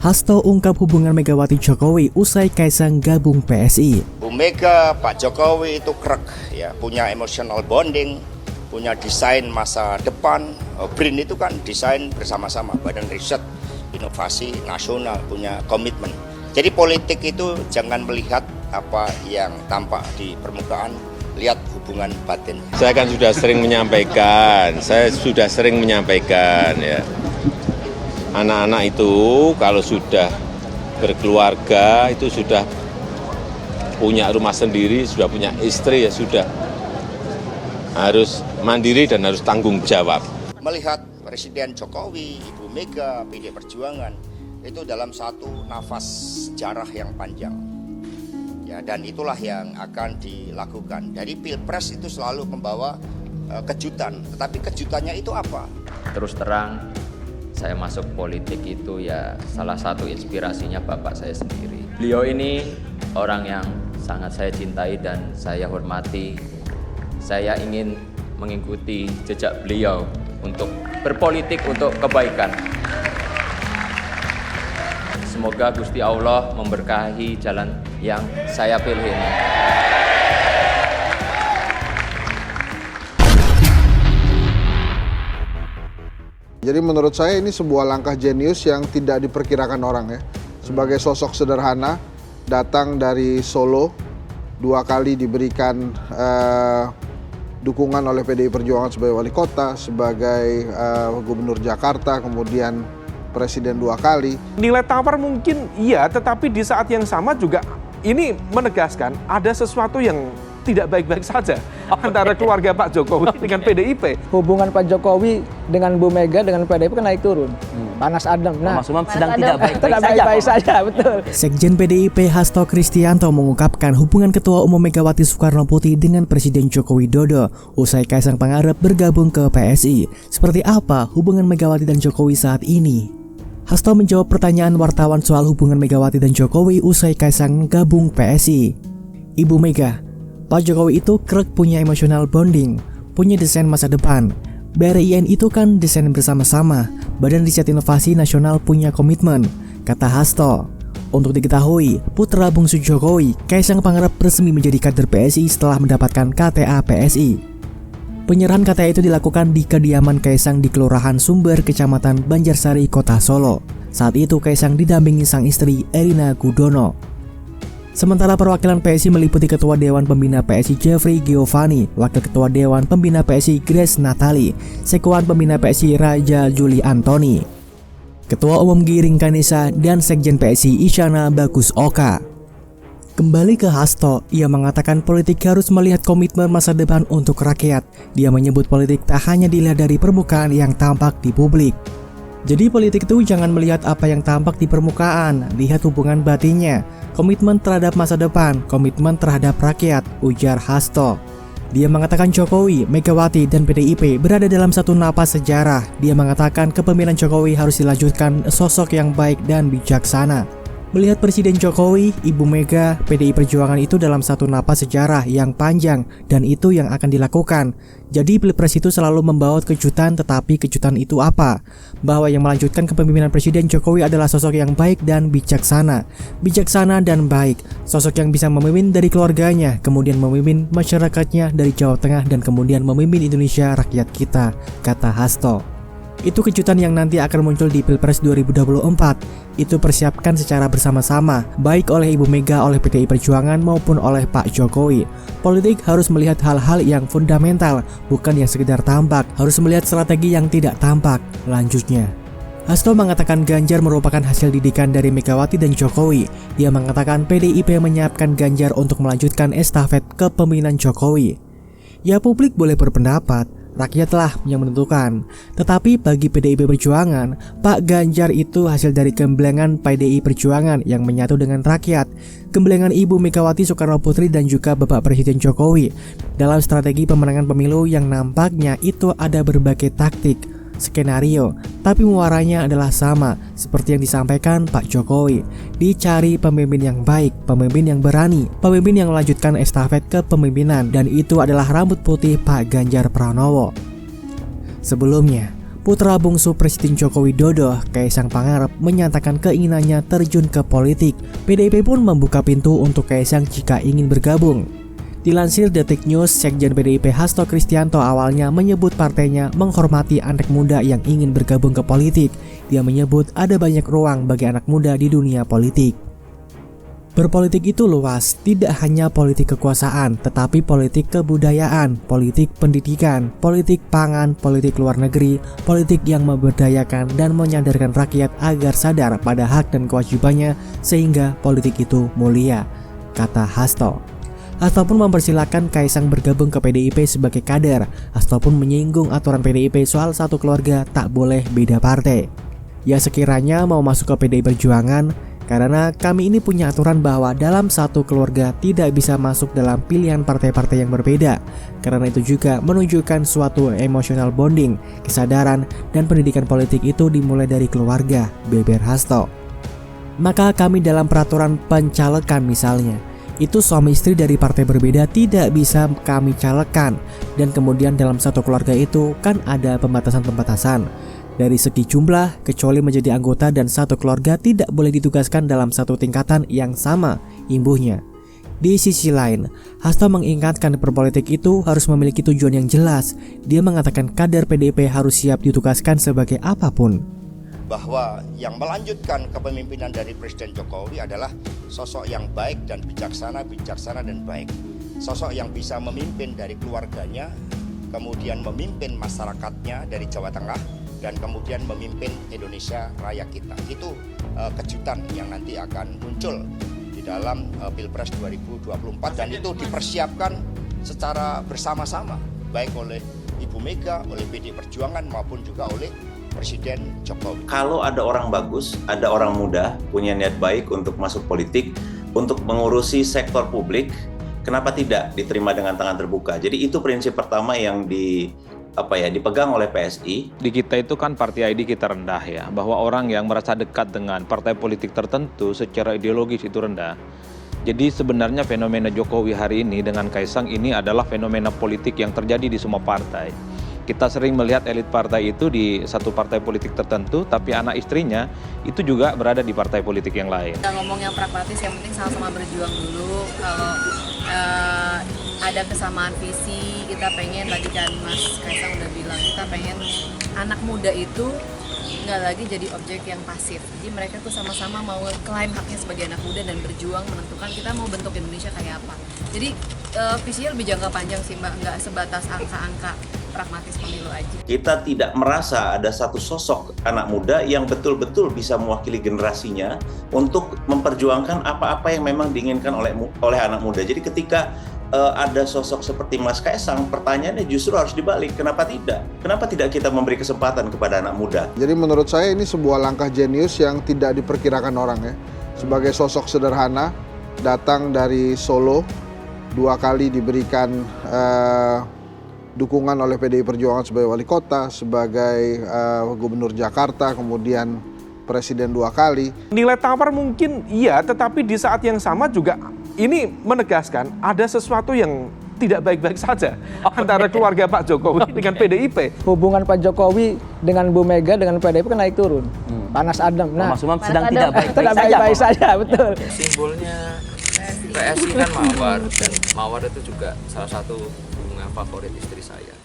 Hasto ungkap hubungan Megawati Jokowi usai Kaisang gabung PSI. Bu Mega, Pak Jokowi itu krek, ya, punya emotional bonding, punya desain masa depan. BRIN itu kan desain bersama-sama, Badan Riset Inovasi Nasional, punya komitmen. Jadi politik itu jangan melihat apa yang tampak di permukaan, lihat hubungan batin. Saya kan sudah sering menyampaikan, ya. Anak-anak itu kalau sudah berkeluarga, itu sudah punya rumah sendiri, sudah punya istri, ya sudah harus mandiri dan harus tanggung jawab. Melihat Presiden Jokowi, Ibu Mega, PD Perjuangan, itu dalam satu nafas sejarah yang panjang. Ya, dan itulah yang akan dilakukan. Dari Pilpres itu selalu membawa kejutan, tetapi kejutannya itu apa? Terus terang, saya masuk politik itu ya salah satu inspirasinya bapak saya sendiri. Beliau ini orang yang sangat saya cintai dan saya hormati. Saya ingin mengikuti jejak beliau untuk berpolitik untuk kebaikan. Semoga Gusti Allah memberkahi jalan yang saya pilih ini. Jadi menurut saya ini sebuah langkah jenius yang tidak diperkirakan orang, ya. Sebagai sosok sederhana, datang dari Solo, 2 kali diberikan dukungan oleh PDI Perjuangan sebagai wali kota, sebagai gubernur Jakarta, kemudian presiden 2 kali. Nilai tawar mungkin iya, tetapi di saat yang sama juga ini menegaskan ada sesuatu yang tidak baik-baik saja antara keluarga Pak Jokowi dengan PDIP. Hubungan Pak Jokowi dengan Bu Mega dengan PDIP kan naik turun. Panas adem. Nah, Mas Umam sedang tidak baik-baik saja, betul. Sekjen PDIP Hasto Kristianto mengungkapkan hubungan Ketua Umum Megawati Soekarno Putri dengan Presiden Joko Widodo usai Kaisang Pangarep bergabung ke PSI. Seperti apa hubungan Megawati dan Jokowi saat ini? Hasto menjawab pertanyaan wartawan soal hubungan Megawati dan Jokowi usai Kaisang gabung PSI. Ibu Mega, Pak Jokowi itu kerek punya emotional bonding, punya desain masa depan. BRIN itu kan desain bersama-sama. Badan Riset Inovasi Nasional punya komitmen, kata Hasto. Untuk diketahui, putra bungsu Jokowi, Kaisang Pangarep resmi menjadi kader PSI setelah mendapatkan KTA PSI. Penyerahan KTA itu dilakukan di kediaman Kaisang di Kelurahan Sumber, Kecamatan Banjarsari, Kota Solo. Saat itu Kaisang didampingi sang istri Erina Gudono. Sementara perwakilan PSI meliputi Ketua Dewan Pembina PSI Jeffrey Giovanni, Wakil Ketua Dewan Pembina PSI Grace Natali, Sekuan Pembina PSI Raja Juli Antoni, Ketua Umum Giring Kanesa, dan Sekjen PSI Isyana Bagus Oka. Kembali ke Hasto, ia mengatakan politik harus melihat komitmen masa depan untuk rakyat. Dia menyebut politik tak hanya dilihat dari permukaan yang tampak di publik. Jadi politik itu jangan melihat apa yang tampak di permukaan, lihat hubungan batinnya, komitmen terhadap masa depan, komitmen terhadap rakyat, ujar Hasto. Dia mengatakan Jokowi, Megawati, dan PDIP berada dalam satu napas sejarah. Dia mengatakan kepemimpinan Jokowi harus dilanjutkan sosok yang baik dan bijaksana. Melihat Presiden Jokowi, Ibu Mega, PDI Perjuangan itu dalam satu napas sejarah yang panjang, dan itu yang akan dilakukan. Jadi Pilpres itu selalu membawa kejutan, tetapi kejutan itu apa? Bahwa yang melanjutkan kepemimpinan Presiden Jokowi adalah sosok yang baik dan bijaksana. Bijaksana dan baik, sosok yang bisa memimpin dari keluarganya, kemudian memimpin masyarakatnya dari Jawa Tengah, dan kemudian memimpin Indonesia rakyat kita, kata Hasto. Itu kejutan yang nanti akan muncul di Pilpres 2024. Itu persiapkan secara bersama-sama, baik oleh Ibu Mega, oleh PDI Perjuangan, maupun oleh Pak Jokowi. Politik harus melihat hal-hal yang fundamental, bukan yang sekedar tampak. Harus melihat strategi yang tidak tampak. Lanjutnya, Hasto mengatakan Ganjar merupakan hasil didikan dari Megawati dan Jokowi. Dia mengatakan PDIP menyiapkan Ganjar untuk melanjutkan estafet kepemimpinan Jokowi. Ya, publik boleh berpendapat, rakyatlah yang menentukan. Tetapi bagi PDIP Perjuangan, Pak Ganjar itu hasil dari gemblengan PDI Perjuangan yang menyatu dengan rakyat. Gemblengan Ibu Megawati Soekarno Putri dan juga Bapak Presiden Jokowi dalam strategi pemenangan pemilu yang nampaknya itu ada berbagai taktik, skenario, tapi muaranya adalah sama seperti yang disampaikan Pak Jokowi. Dicari pemimpin yang baik, pemimpin yang berani, pemimpin yang melanjutkan estafet kepemimpinan, dan itu adalah rambut putih Pak Ganjar Pranowo. Sebelumnya, Putra bungsu Presiden Joko Widodo, Kaisang Pangarep, menyatakan keinginannya terjun ke politik. PDIP pun membuka pintu untuk Kaisang jika ingin bergabung. Dilansir Detik News, Sekjen PDIP Hasto Kristianto awalnya menyebut partainya menghormati anak muda yang ingin bergabung ke politik. Dia menyebut ada banyak ruang bagi anak muda di dunia politik. Berpolitik itu luas, tidak hanya politik kekuasaan, tetapi politik kebudayaan, politik pendidikan, politik pangan, politik luar negeri, politik yang memberdayakan dan menyadarkan rakyat agar sadar pada hak dan kewajibannya sehingga politik itu mulia, kata Hasto. Hasto pun mempersilahkan Kaisang bergabung ke PDIP sebagai kader. Hasto pun menyinggung aturan PDIP soal satu keluarga tak boleh beda partai. Ya sekiranya mau masuk ke PDI Perjuangan, karena kami ini punya aturan bahwa dalam satu keluarga tidak bisa masuk dalam pilihan partai-partai yang berbeda. Karena itu juga menunjukkan suatu emotional bonding, kesadaran, dan pendidikan politik itu dimulai dari keluarga, beber Hasto. Maka kami dalam peraturan pencalekan misalnya, itu suami istri dari partai berbeda tidak bisa kami calekan. Dan kemudian dalam satu keluarga itu kan ada pembatasan-pembatasan. Dari segi jumlah, kecuali menjadi anggota dan satu keluarga tidak boleh ditugaskan dalam satu tingkatan yang sama, imbuhnya. Di sisi lain, Hasto mengingatkan berpolitik itu harus memiliki tujuan yang jelas. Dia mengatakan kader PDIP harus siap ditugaskan sebagai apapun. Bahwa yang melanjutkan kepemimpinan dari Presiden Jokowi adalah sosok yang baik dan bijaksana dan baik. Sosok yang bisa memimpin dari keluarganya, kemudian memimpin masyarakatnya dari Jawa Tengah, dan kemudian memimpin Indonesia Raya kita. Itu kejutan yang nanti akan muncul di dalam Pilpres 2024 dan itu dipersiapkan secara bersama-sama baik oleh Ibu Mega, oleh PD Perjuangan maupun juga oleh Presiden Jokowi. Kalau ada orang bagus, ada orang muda punya niat baik untuk masuk politik, untuk mengurusi sektor publik, kenapa tidak diterima dengan tangan terbuka? Jadi itu prinsip pertama yang dipegang oleh PSI. Di kita itu kan party ID kita rendah ya, bahwa orang yang merasa dekat dengan partai politik tertentu secara ideologis itu rendah. Jadi sebenarnya fenomena Jokowi hari ini dengan Kaisang ini adalah fenomena politik yang terjadi di semua partai. Kita sering melihat elit partai itu di satu partai politik tertentu, tapi anak istrinya itu juga berada di partai politik yang lain. Kita ngomong yang pragmatis, yang penting sama-sama berjuang dulu. Kalau ada kesamaan visi, kita pengen, tadi kan Mas Kaisang udah bilang, kita pengen anak muda itu nggak lagi jadi objek yang pasif. Jadi mereka tuh sama-sama mau klaim haknya sebagai anak muda dan berjuang menentukan kita mau bentuk Indonesia kayak apa. Jadi visinya lebih jangka panjang sih Mbak, nggak sebatas angka-angka pragmatis pemilu aja. Kita tidak merasa ada satu sosok anak muda yang betul-betul bisa mewakili generasinya untuk memperjuangkan apa-apa yang memang diinginkan oleh anak muda. Jadi ketika ada sosok seperti Mas Kaisang, pertanyaannya justru harus dibalik. Kenapa tidak? Kenapa tidak kita memberi kesempatan kepada anak muda? Jadi menurut saya ini sebuah langkah jenius yang tidak diperkirakan orang ya. Sebagai sosok sederhana, datang dari Solo, 2 kali diberikan dukungan oleh PDI Perjuangan sebagai wali kota, sebagai gubernur Jakarta, kemudian presiden 2 kali. Nilai tawar mungkin iya, tetapi di saat yang sama juga ini menegaskan ada sesuatu yang tidak baik-baik saja antara keluarga Pak Jokowi dengan PDIP. Hubungan Pak Jokowi dengan Bu Mega dengan PDIP kan naik turun. Panas adem. Nah, Mas Umam sedang tidak baik-baik saja, betul. Simbolnya PSI kan mawar, dan mawar itu juga salah satu bunga favorit istri saya.